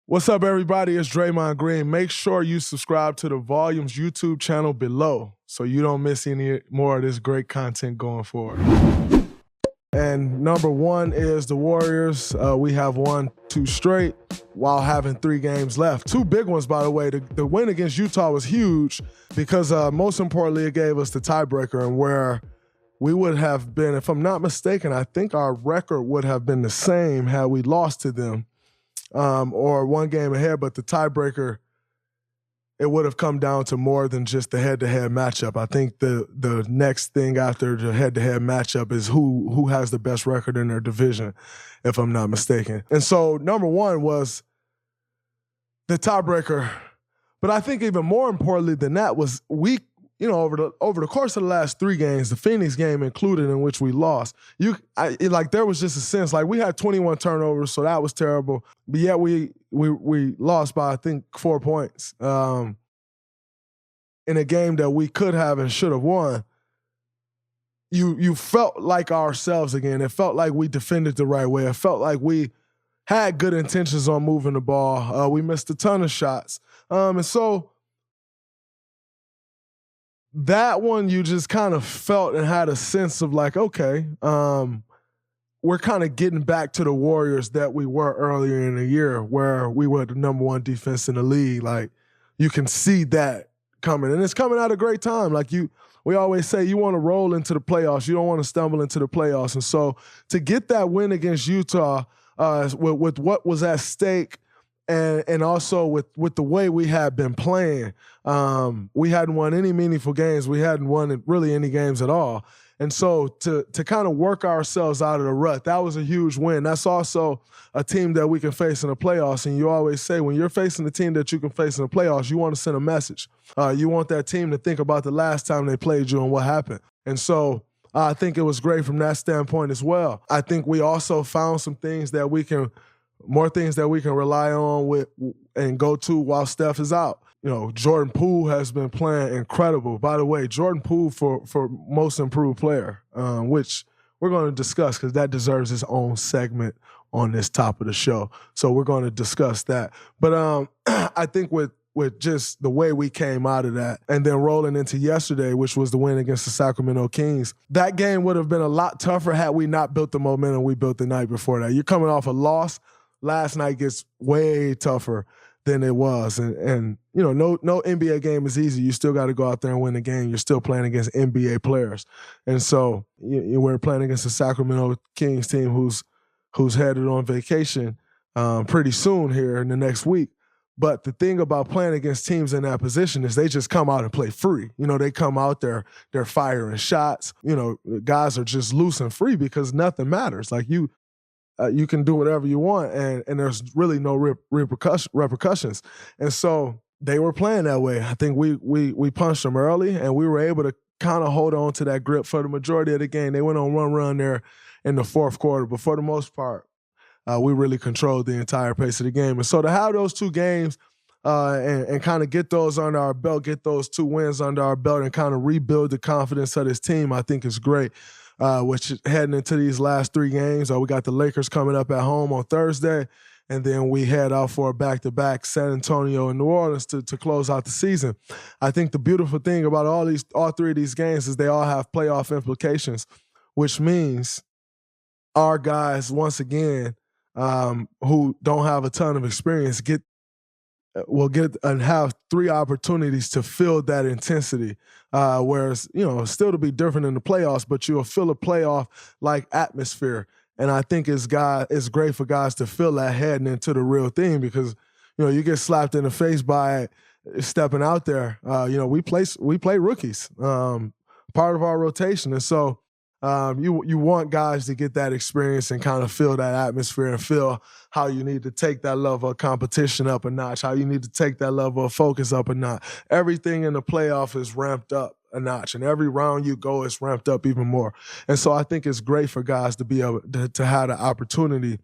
What's up, everybody? It's Draymond Green. Make sure you subscribe to the Volumes YouTube channel below so you don't miss any more of this great content going forward. And number one is the Warriors. We have won 2 straight while having 3 games left. 2 big ones, by the way. The win against Utah was huge because most importantly, it gave us the tiebreaker, and where we would have been, if I'm not mistaken, I think our record would have been the same had we lost to them. Or 1 game ahead, but the tiebreaker, it would have come down to more than just the head-to-head matchup. I think the next thing after the head-to-head matchup is who has the best record in their division, if I'm not mistaken. And so number one was the tiebreaker. But I think even more importantly than that was over the course of the last 3 games, the Phoenix game included, in which we lost, there was just a sense like we had 21 turnovers, so that was terrible. But yet we lost by, I think, 4 points in a game that we could have and should have won. You felt like ourselves again. It felt like we defended the right way. It felt like we had good intentions on moving the ball. We missed a ton of shots, and so that one, you just kind of felt and had a sense of like, okay, we're kind of getting back to the Warriors that we were earlier in the year, where we were the number 1 defense in the league. Like, you can see that coming, and it's coming at a great time. Like we always say, you want to roll into the playoffs. You don't want to stumble into the playoffs. And so to get that win against Utah with what was at stake, and also with the way we had been playing, we hadn't won any meaningful games. We hadn't won really any games at all. And so to kind of work ourselves out of the rut, that was a huge win. That's also a team that we can face in the playoffs. And you always say, when you're facing a team that you can face in the playoffs, you want to send a message. You want that team to think about the last time they played you and what happened. And so I think it was great from that standpoint as well. I think we also found some things that we can rely on with and go to while Steph is out. Jordan Poole has been playing incredible. By the way, Jordan Poole for most improved player, which we're going to discuss because that deserves its own segment on this top of the show. So we're going to discuss that. But I think with just the way we came out of that and then rolling into yesterday, which was the win against the Sacramento Kings, that game would have been a lot tougher had we not built the momentum we built the night before that. You're coming off a loss. Last night gets way tougher than it was. And no NBA game is easy. You still got to go out there and win the game. You're still playing against NBA players. And so we're playing against the Sacramento Kings team who's headed on vacation pretty soon here in the next week. But the thing about playing against teams in that position is they just come out and play free. They come out there, they're firing shots. Guys are just loose and free because nothing matters. Like you can do whatever you want, and there's really no repercussions. And so they were playing that way. I think we punched them early, and we were able to kind of hold on to that grip for the majority of the game. They went on one run there in the 4th quarter, but for the most part, we really controlled the entire pace of the game. And so to have those 2 games and kind of get those under our belt, get those 2 wins under our belt, and kind of rebuild the confidence of this team, I think is great. Which heading into these last 3 games, we got the Lakers coming up at home on Thursday, and then we head out for a back-to-back San Antonio and New Orleans to close out the season. I think the beautiful thing about all 3 of these games is they all have playoff implications, which means our guys, once again, who don't have a ton of experience, will get and have 3 opportunities to feel that intensity. Whereas, still to be different in the playoffs, but you'll feel a playoff-like atmosphere. And I think it's great for guys to feel that heading into the real thing because, you get slapped in the face by stepping out there. We play rookies, part of our rotation. And so you want guys to get that experience and kind of feel that atmosphere and feel how you need to take that level of competition up a notch, how you need to take that level of focus up a notch. Everything in the playoff is ramped up a notch, and every round you go is ramped up even more. And so I think it's great for guys to be able to have the opportunity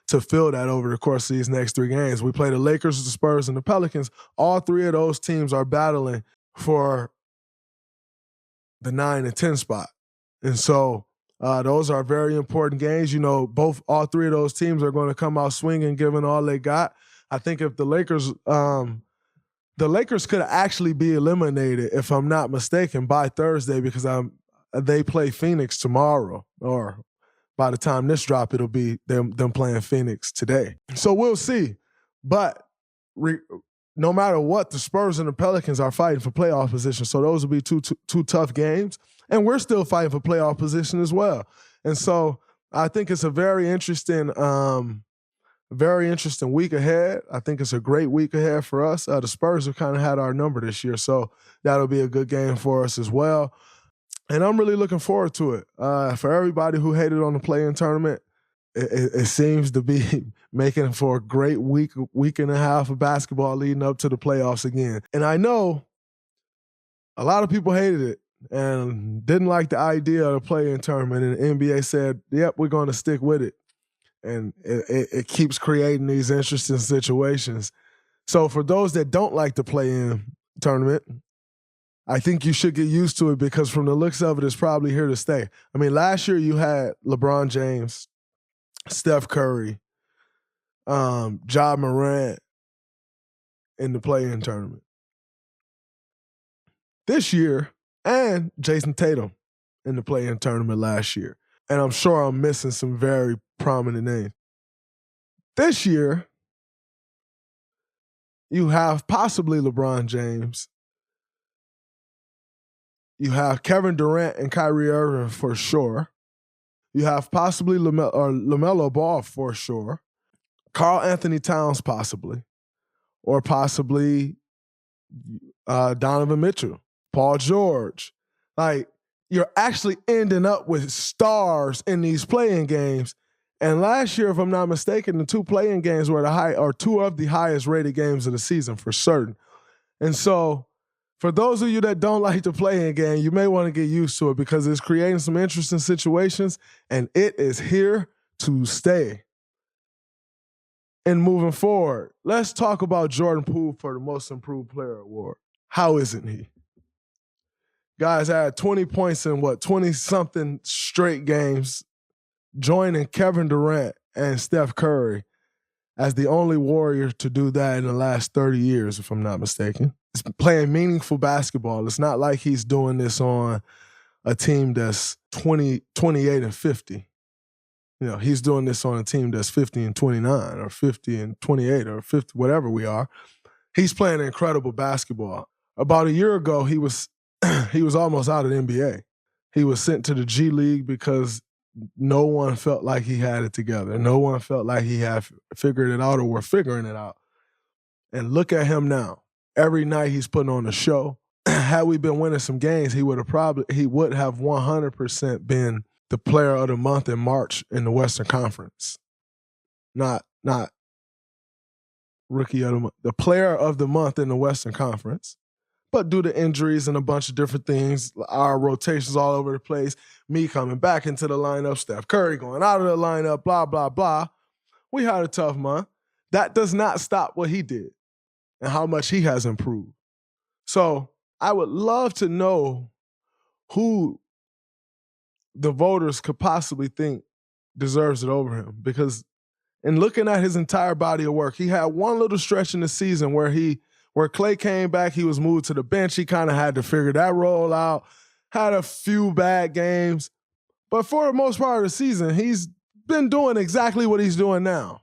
to feel that over the course of these next 3 games. We play the Lakers, the Spurs, and the Pelicans. All 3 of those teams are battling for the 9 and 10 spot. And so those are very important games. All 3 of those teams are going to come out swinging, giving all they got. I think if the Lakers could actually be eliminated, if I'm not mistaken, by Thursday because they play Phoenix tomorrow, or by the time this drop, it'll be them playing Phoenix today. So we'll see. But no matter what, the Spurs and the Pelicans are fighting for playoff position. So those will be two tough games. And we're still fighting for playoff position as well. And so I think it's a very interesting week ahead. I think it's a great week ahead for us. The Spurs have kind of had our number this year, so that'll be a good game for us as well. And I'm really looking forward to it. For everybody who hated on the play-in tournament, it seems to be making for a great week and a half of basketball leading up to the playoffs again. And I know a lot of people hated it and didn't like the idea of the play-in tournament, and the NBA said, yep, we're going to stick with it. And it keeps creating these interesting situations. So for those that don't like the play-in tournament, I think you should get used to it because from the looks of it, it's probably here to stay. I mean, last year you had LeBron James, Steph Curry, Ja Morant in the play-in tournament. This year, and Jason Tatum in the play-in tournament last year. And I'm sure I'm missing some very prominent names. This year, you have possibly LeBron James. You have Kevin Durant and Kyrie Irving for sure. You have possibly LaMelo Ball for sure. Karl Anthony Towns possibly. Or possibly Donovan Mitchell. Paul George. Like, you're actually ending up with stars in these play-in games. And last year, if I'm not mistaken, the two play-in games were two of the highest rated games of the season for certain. And so for those of you that don't like the play-in game, you may want to get used to it because it's creating some interesting situations and it is here to stay. And moving forward, let's talk about Jordan Poole for the Most Improved Player Award. How isn't he? Guys had 20 points in 20-something straight games, joining Kevin Durant and Steph Curry as the only Warrior to do that in the last 30 years, if I'm not mistaken. He's playing meaningful basketball. It's not like he's doing this on a team that's 28 and 50. You know, he's doing this on a team that's 50 and 29 or 50 and 28 or 50, whatever we are. He's playing incredible basketball. About a year ago, he was almost out of the NBA. He was sent to the G League because no one felt like he had it together. No one felt like he had figured it out or were figuring it out. And look at him now. Every night he's putting on a show. Had we been winning some games, he would have 100% been the player of the month in March in the Western Conference. Not rookie of the month. The player of the month in the Western Conference. But due to injuries and a bunch of different things, our rotations all over the place, me coming back into the lineup, Steph Curry going out of the lineup, blah, blah, blah. We had a tough month. That does not stop what he did and how much he has improved. So I would love to know who the voters could possibly think deserves it over him. Because in looking at his entire body of work, he had one little stretch in the season where Klay came back, he was moved to the bench. He kind of had to figure that role out, had a few bad games. But for the most part of the season, he's been doing exactly what he's doing now.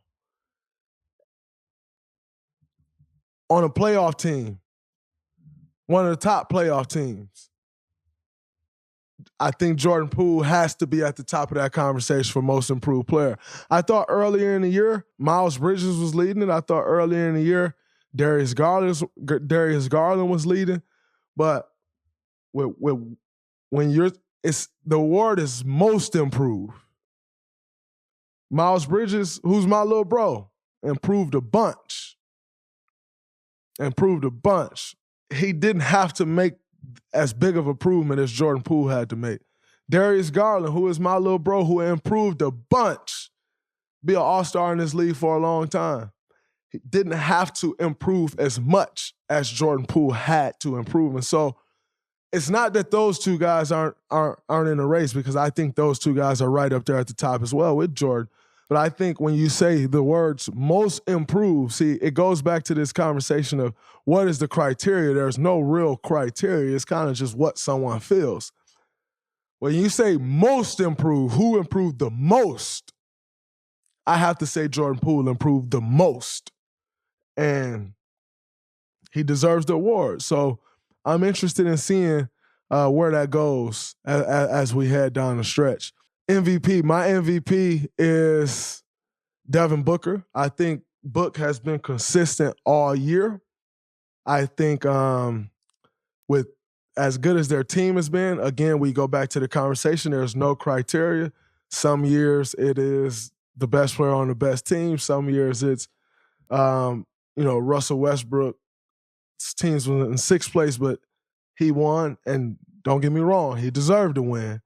On a playoff team, one of the top playoff teams. I think Jordan Poole has to be at the top of that conversation for Most Improved Player. I thought earlier in the year, Miles Bridges was leading it. I thought earlier in the year, Darius Garland was leading, but when the award is most improved. Miles Bridges, who's my little bro, improved a bunch. He didn't have to make as big of improvement as Jordan Poole had to make. Darius Garland, who is my little bro, who improved a bunch, be an all-star in this league for a long time. He didn't have to improve as much as Jordan Poole had to improve. And so it's not that those two guys aren't in a race, because I think those two guys are right up there at the top as well with Jordan. But I think when you say the words most improved, see, it goes back to this conversation of what is the criteria? There's no real criteria. It's kind of just what someone feels. When you say most improved, who improved the most? I have to say Jordan Poole improved the most. And he deserves the award. So I'm interested in seeing where that goes as we head down the stretch. MVP, my MVP is Devin Booker. I think Book has been consistent all year. I think with as good as their team has been, again, we go back to the conversation, there's no criteria. Some years it is the best player on the best team. Some years it's, Russell Westbrook's teams was in sixth place, but he won. And don't get me wrong, he deserved to win.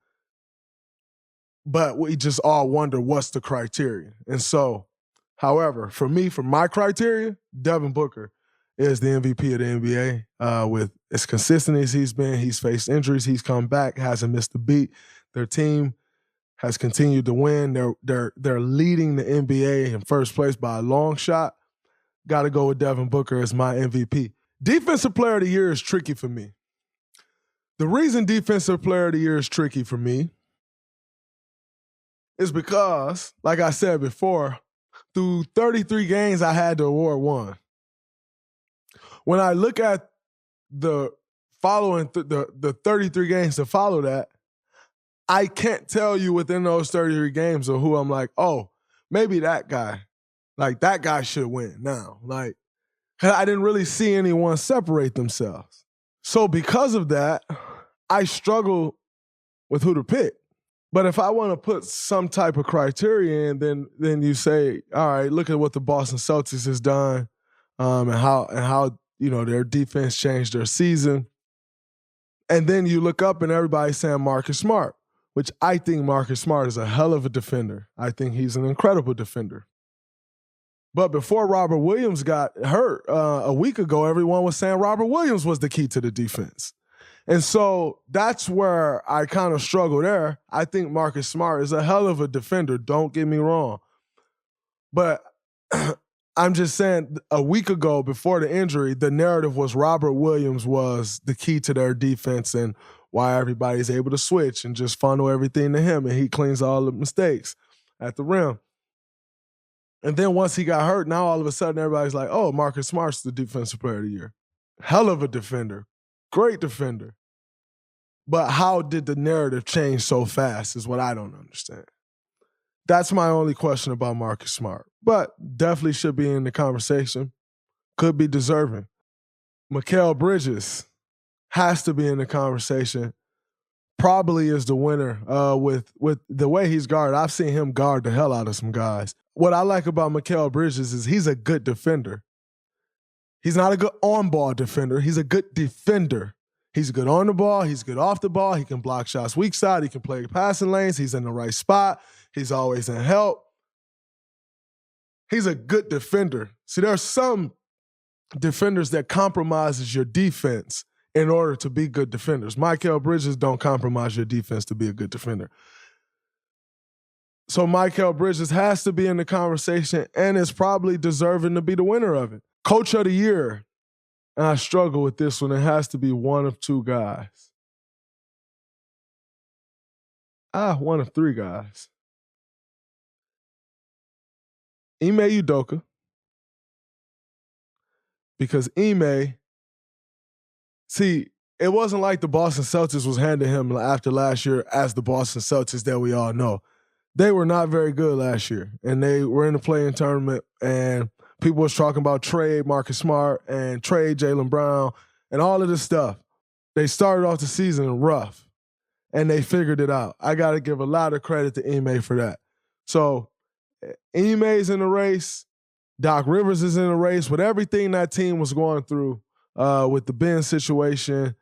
But we just all wonder what's the criteria. And so, however, for me, for my criteria, Devin Booker is the MVP of the NBA. With as consistent as he's been, he's faced injuries, he's come back, hasn't missed a beat. Their team has continued to win. They're leading the NBA in first place by a long shot. Got to go with Devin Booker as my MVP. Defensive Player of the Year is tricky for me. The reason Defensive Player of the Year is tricky for me is because, like I said before, through 33 games, I had the award won. When I look at the following, the 33 games to follow that, I can't tell you within those 33 games of who I'm like, oh, maybe that guy. Like, that guy should win now. Like, I didn't really see anyone separate themselves. So because of that, I struggle with who to pick. But if I want to put some type of criteria in, then you say, all right, look at what the Boston Celtics has done, and how their defense changed their season. And then you look up and everybody's saying Marcus Smart, which I think Marcus Smart is a hell of a defender. I think he's an incredible defender. But before Robert Williams got hurt a week ago, everyone was saying Robert Williams was the key to the defense. And so that's where I kind of struggle there. I think Marcus Smart is a hell of a defender, don't get me wrong. But I'm just saying, a week ago before the injury, the narrative was Robert Williams was the key to their defense and why everybody's able to switch and just funnel everything to him, and he cleans all the mistakes at the rim. And then once he got hurt, now all of a sudden everybody's like, oh, Marcus Smart's the Defensive Player of the Year. Hell of a defender. Great defender. But how did the narrative change so fast is what I don't understand. That's my only question about Marcus Smart. But definitely should be in the conversation. Could be deserving. Mikal Bridges has to be in the conversation. Probably is the winner with the way he's guarded. I've seen him guard the hell out of some guys. What I like about Mikal Bridges is he's a good defender. He's not a good on-ball defender. He's a good defender. He's good on the ball. He's good off the ball. He can block shots weak side. He can play passing lanes. He's in the right spot. He's always in help. He's a good defender. See, there are some defenders that compromises your defense in order to be good defenders. Mikal Bridges don't compromise your defense to be a good defender. So Mikal Bridges has to be in the conversation and is probably deserving to be the winner of it. Coach of the Year. And I struggle with this one. It has to be one of two guys. One of three guys. Ime Udoka. Because Ime, see, it wasn't like the Boston Celtics was handing him after last year as the Boston Celtics that we all know. They were not very good last year, and they were in the play-in tournament, and people was talking about trade Marcus Smart and trade Jaylen Brown and all of this stuff. They started off the season rough, and they figured it out. I got to give a lot of credit to Ime for that. So Ime's in the race. Doc Rivers is in the race. With everything that team was going through with the Ben situation,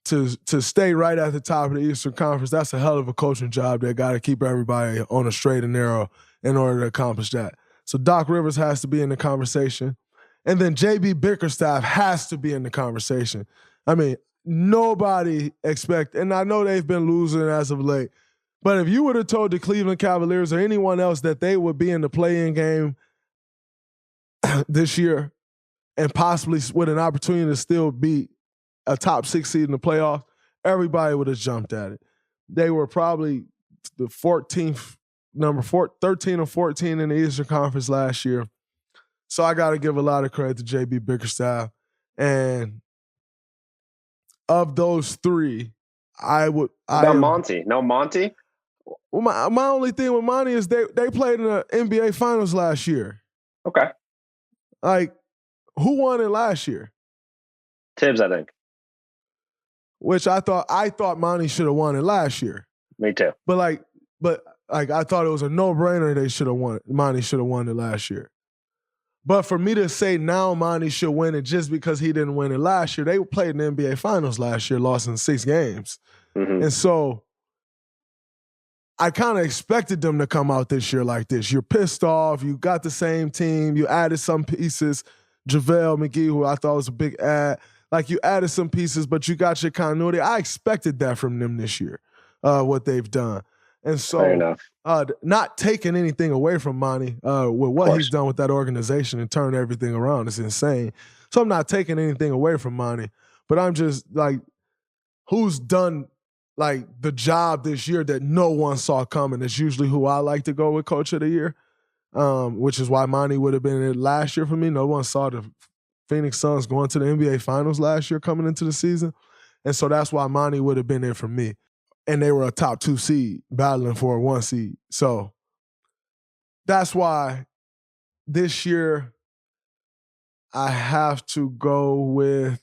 to stay right at the top of the Eastern Conference, that's a hell of a coaching job. They got to keep everybody on a straight and narrow in order to accomplish that. So Doc Rivers has to be in the conversation. And then J.B. Bickerstaff has to be in the conversation. I mean, nobody and I know they've been losing as of late, But if you would have told the Cleveland Cavaliers or anyone else that they would be in the play-in game this year and possibly with an opportunity to still be a top 6 seed in the playoffs, everybody would have jumped at it. They were probably the 14th, 13 or 14 in the Eastern Conference last year. So I got to give a lot of credit to JB Bickerstaff. And of those three, Monty. No Monty? Well, my only thing with Monty is they played in the NBA Finals last year. Okay. Like, who won it last year? Tibbs, I think. Which I thought Monty should have won it last year. Me too. But I thought it was a no-brainer they should have won it. Monty should have won it last year. But for me to say now Monty should win it just because he didn't win it last year, they played in the NBA Finals last year, lost in 6 games. Mm-hmm. And so I kind of expected them to come out this year like this. You're pissed off. You got the same team. You added some pieces. JaVale McGee, who I thought was a big add. Like, you added some pieces, but you got your continuity. I expected that from them this year, what they've done. And so not taking anything away from Monty with what he's done with that organization and turned everything around is insane. So I'm not taking anything away from Monty, but I'm just like, who's done like the job this year that no one saw coming? It's usually who I like to go with Coach of the Year, which is why Monty would have been it last year for me. No one saw the Phoenix Suns going to the NBA Finals last year coming into the season. And so that's why Monty would have been there for me. And they were a top 2 seed battling for a 1 seed. So that's why this year I have to go with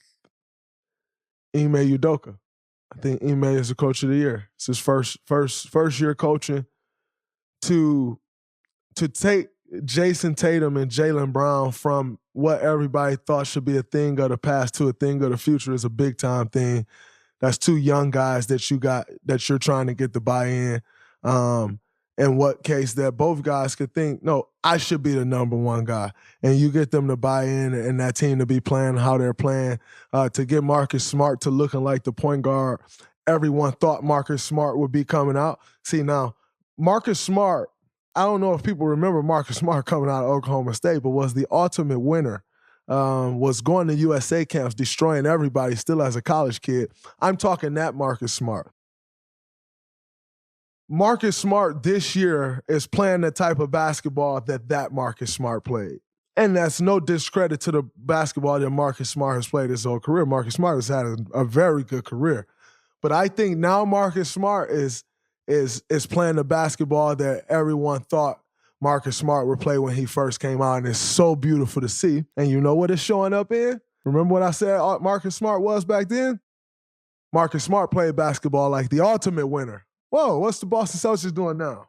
Ime Udoka. I think Ime is the Coach of the Year. It's his first year coaching. To take Jason Tatum and Jaylen Brown from what everybody thought should be a thing of the past to a thing of the future is a big time thing. That's 2 young guys that you're trying to get the buy-in. In what case that both guys could think, no, I should be the number 1 guy. And you get them to buy in and that team to be playing how they're playing, to get Marcus Smart to looking like the point guard everyone thought Marcus Smart would be coming out. See, now, Marcus Smart, I don't know if people remember Marcus Smart coming out of Oklahoma State, but was the ultimate winner. Was going to USA camps, destroying everybody still as a college kid. I'm talking that Marcus Smart. Marcus Smart this year is playing the type of basketball that Marcus Smart played. And that's no discredit to the basketball that Marcus Smart has played his whole career. Marcus Smart has had a very good career. But I think now Marcus Smart is playing the basketball that everyone thought Marcus Smart would play when he first came out, and it's so beautiful to see. And you know what it's showing up in? Remember what I said Marcus Smart was back then? Marcus Smart played basketball like the ultimate winner. Whoa, what's the Boston Celtics doing now?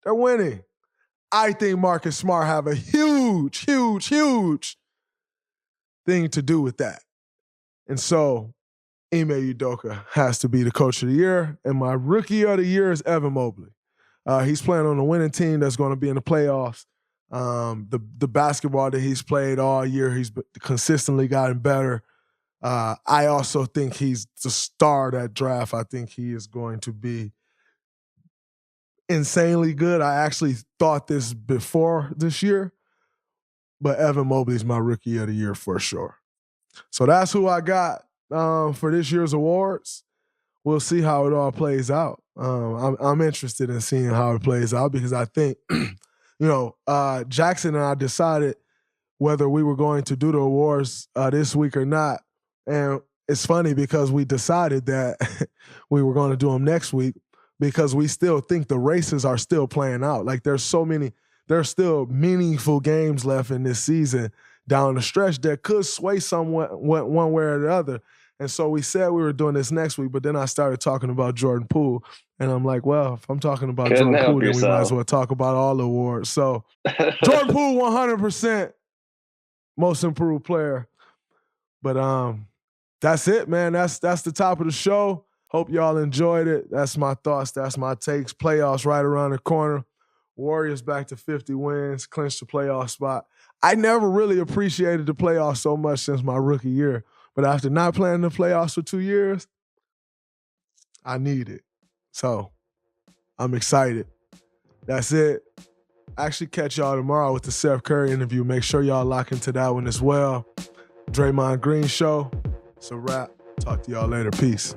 They're winning. I think Marcus Smart have a huge, huge, huge thing to do with that. And so Ime Udoka has to be the Coach of the Year, and my Rookie of the Year is Evan Mobley. He's playing on a winning team that's going to be in the playoffs. The basketball that he's played all year, he's consistently gotten better. I also think he's the star of that draft. I think he is going to be insanely good. I actually thought this before this year, but Evan Mobley is my Rookie of the Year for sure. So that's who I got for this year's awards. We'll see how it all plays out. I'm interested in seeing how it plays out because I think, Jackson and I decided whether we were going to do the awards this week or not. And it's funny because we decided that we were going to do them next week because we still think the races are still playing out. Like there's still meaningful games left in this season down the stretch that could sway someone one way or the other. And so we said we were doing this next week, but then I started talking about Jordan Poole. And I'm like, well, if I'm talking about Jordan Poole, then we might as well talk about all the awards. So Jordan Poole, 100% most improved player. But that's it, man. That's the top of the show. Hope y'all enjoyed it. That's my thoughts. That's my takes. Playoffs right around the corner. Warriors back to 50 wins, clinched the playoff spot. I never really appreciated the playoffs so much since my rookie year. But after not playing the playoffs for 2 years, I need it. So I'm excited. That's it. Actually catch y'all tomorrow with the Steph Curry interview. Make sure y'all lock into that one as well. Draymond Green Show. It's a wrap. Talk to y'all later. Peace.